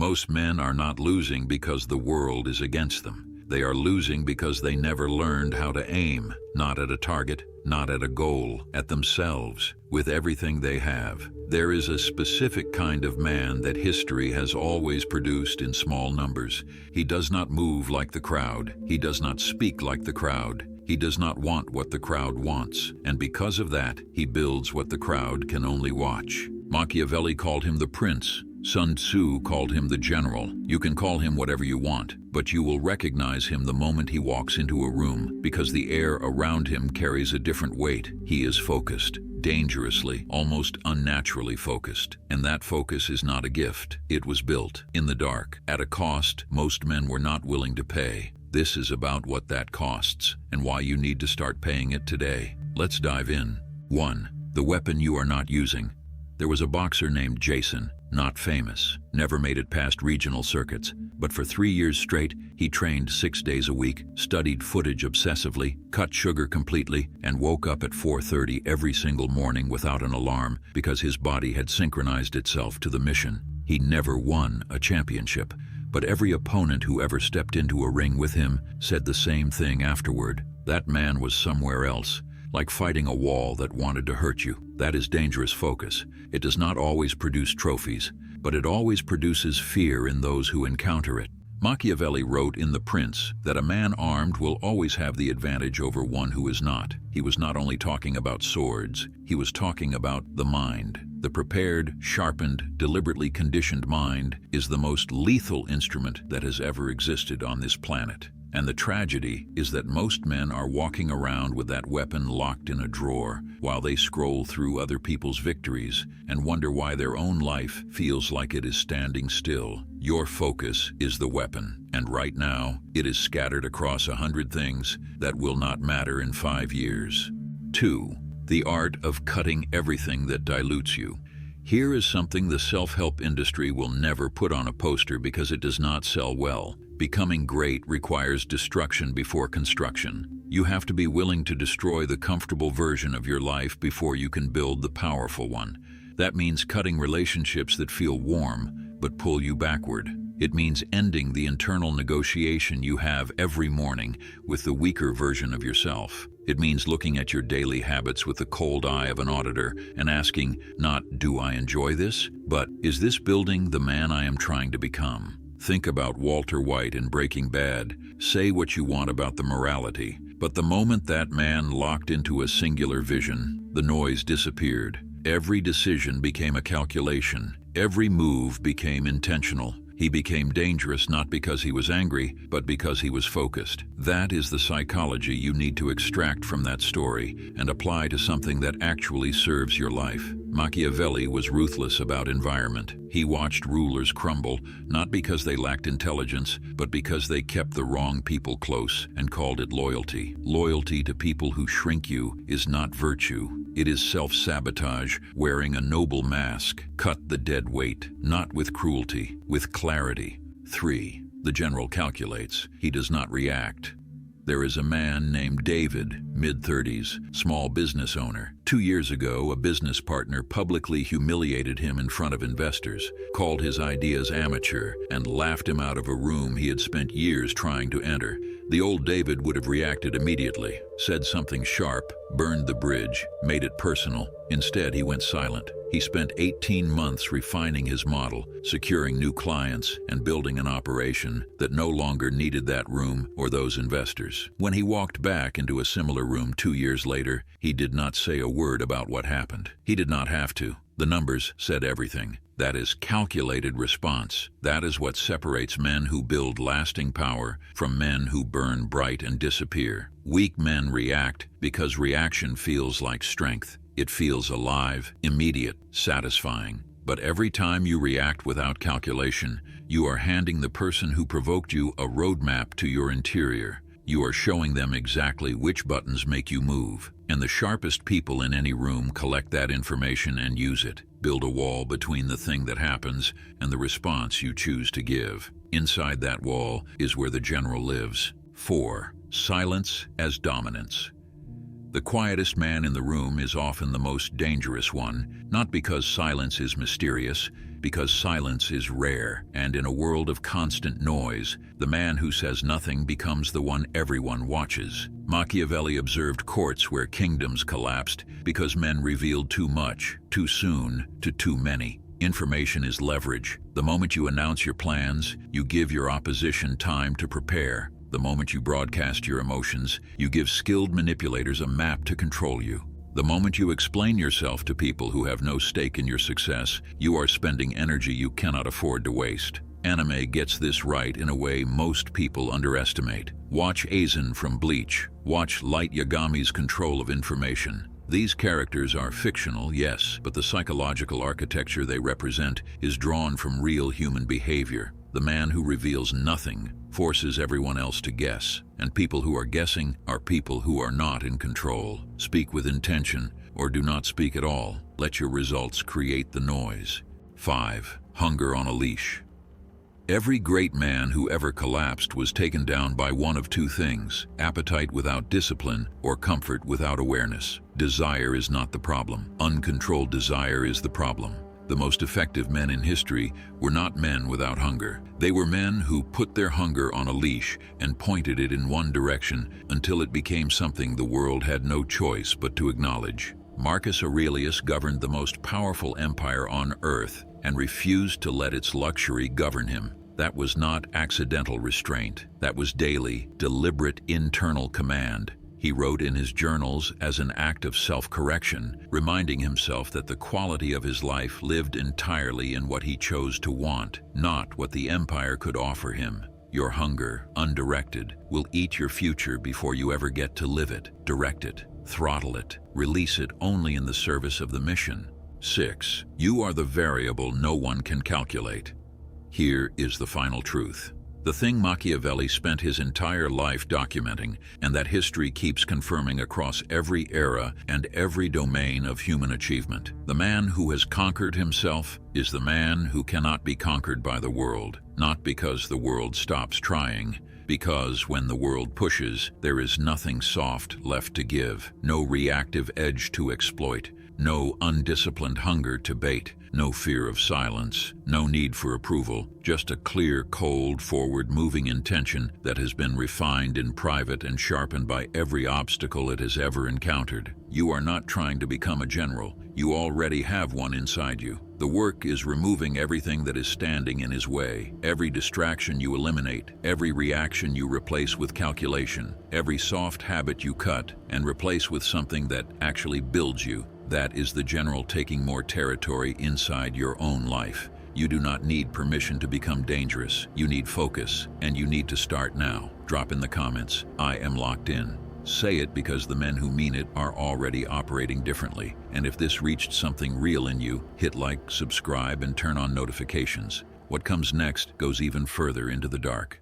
Most men are not losing because the world is against them. They are losing because they never learned how to aim, not at a target, not at a goal, at themselves, with everything they have. There is a specific kind of man that history has always produced in small numbers. He does not move like the crowd. He does not speak like the crowd. He does not want what the crowd wants, and because of that, he builds what the crowd can only watch. Machiavelli called him the prince. Sun Tzu called him the general. You can call him whatever you want, but you will recognize him the moment he walks into a room because the air around him carries a different weight. He is focused, dangerously, almost unnaturally focused. And that focus is not a gift. It was built in the dark, at a cost most men were not willing to pay. This is about what that costs and why you need to start paying it today. Let's dive in. 1. The weapon you are not using. There was a boxer named Jason, not famous, never made it past regional circuits, but for 3 years straight, he trained 6 days a week, studied footage obsessively, cut sugar completely, and woke up at 4:30 every single morning without an alarm because his body had synchronized itself to the mission. He never won a championship, but every opponent who ever stepped into a ring with him said the same thing afterward. That man was somewhere else, like fighting a wall that wanted to hurt you. That is dangerous focus. It does not always produce trophies, but it always produces fear in those who encounter it. Machiavelli wrote in The Prince that a man armed will always have the advantage over one who is not. He was not only talking about swords, he was talking about the mind. The prepared, sharpened, deliberately conditioned mind is the most lethal instrument that has ever existed on this planet. And the tragedy is that most men are walking around with that weapon locked in a drawer while they scroll through other people's victories and wonder why their own life feels like it is standing still. Your focus is the weapon, and right now, it is scattered across 100 things that will not matter in 5 years. 2. The art of cutting everything that dilutes you. Here is something the self-help industry will never put on a poster because it does not sell well. Becoming great requires destruction before construction. You have to be willing to destroy the comfortable version of your life before you can build the powerful one. That means cutting relationships that feel warm but pull you backward. It means ending the internal negotiation you have every morning with the weaker version of yourself. It means looking at your daily habits with the cold eye of an auditor and asking, not, do I enjoy this? But, is this building the man I am trying to become? Think about Walter White in Breaking Bad. Say what you want about the morality, but the moment that man locked into a singular vision, the noise disappeared. Every decision became a calculation. Every move became intentional. He became dangerous not because he was angry, but because he was focused. That is the psychology you need to extract from that story and apply to something that actually serves your life. Machiavelli was ruthless about environment. He watched rulers crumble, not because they lacked intelligence, but because they kept the wrong people close and called it loyalty. Loyalty to people who shrink you is not virtue. It is self-sabotage, wearing a noble mask. Cut the dead weight, not with cruelty, with clarity. 3. The general calculates. He does not react. There is a man named David, mid-30s, small business owner. 2 years ago, a business partner publicly humiliated him in front of investors, called his ideas amateur, and laughed him out of a room he had spent years trying to enter. The old David would have reacted immediately, said something sharp, burned the bridge, made it personal. Instead, he went silent. He spent 18 months refining his model, securing new clients, and building an operation that no longer needed that room or those investors. When he walked back into a similar room 2 years later, he did not say a word about what happened. He did not have to. The numbers said everything. That is calculated response. That is what separates men who build lasting power from men who burn bright and disappear. Weak men react because reaction feels like strength. It feels alive, immediate, satisfying. But every time you react without calculation, you are handing the person who provoked you a roadmap to your interior. You are showing them exactly which buttons make you move. And the sharpest people in any room collect that information and use it. Build a wall between the thing that happens and the response you choose to give. Inside that wall is where the general lives. 4. Silence as dominance. The quietest man in the room is often the most dangerous one, not because silence is mysterious, because silence is rare, and in a world of constant noise, the man who says nothing becomes the one everyone watches. Machiavelli observed courts where kingdoms collapsed because men revealed too much, too soon, to too many. Information is leverage. The moment you announce your plans, you give your opposition time to prepare. The moment you broadcast your emotions, you give skilled manipulators a map to control you. The moment you explain yourself to people who have no stake in your success, you are spending energy you cannot afford to waste. Anime gets this right in a way most people underestimate. Watch Aizen from Bleach. Watch Light Yagami's control of information. These characters are fictional, yes, but the psychological architecture they represent is drawn from real human behavior. The man who reveals nothing forces everyone else to guess, and people who are guessing are people who are not in control. Speak with intention, or do not speak at all. Let your results create the noise. 5. Hunger on a leash. Every great man who ever collapsed was taken down by one of two things: appetite without discipline or comfort without awareness. Desire is not the problem. Uncontrolled desire is the problem. The most effective men in history were not men without hunger. They were men who put their hunger on a leash and pointed it in one direction until it became something the world had no choice but to acknowledge. Marcus Aurelius governed the most powerful empire on earth and refused to let its luxury govern him. That was not accidental restraint. That was daily, deliberate internal command. He wrote in his journals as an act of self-correction, reminding himself that the quality of his life lived entirely in what he chose to want, not what the empire could offer him. Your hunger, undirected, will eat your future before you ever get to live it. Direct it, throttle it, release it only in the service of the mission. 6. You are the variable no one can calculate. Here is the final truth. The thing Machiavelli spent his entire life documenting, and that history keeps confirming across every era and every domain of human achievement. The man who has conquered himself is the man who cannot be conquered by the world, not because the world stops trying, because when the world pushes, there is nothing soft left to give, no reactive edge to exploit, no undisciplined hunger to bait, no fear of silence, no need for approval, just a clear, cold, forward-moving intention that has been refined in private and sharpened by every obstacle it has ever encountered. You are not trying to become a general. You already have one inside you. The work is removing everything that is standing in his way. Every distraction you eliminate, every reaction you replace with calculation, every soft habit you cut and replace with something that actually builds you. That is the general taking more territory inside your own life. You do not need permission to become dangerous. You need focus, and you need to start now. Drop in the comments, "I am locked in." Say it because the men who mean it are already operating differently. And if this reached something real in you, hit like, subscribe, and turn on notifications. What comes next goes even further into the dark.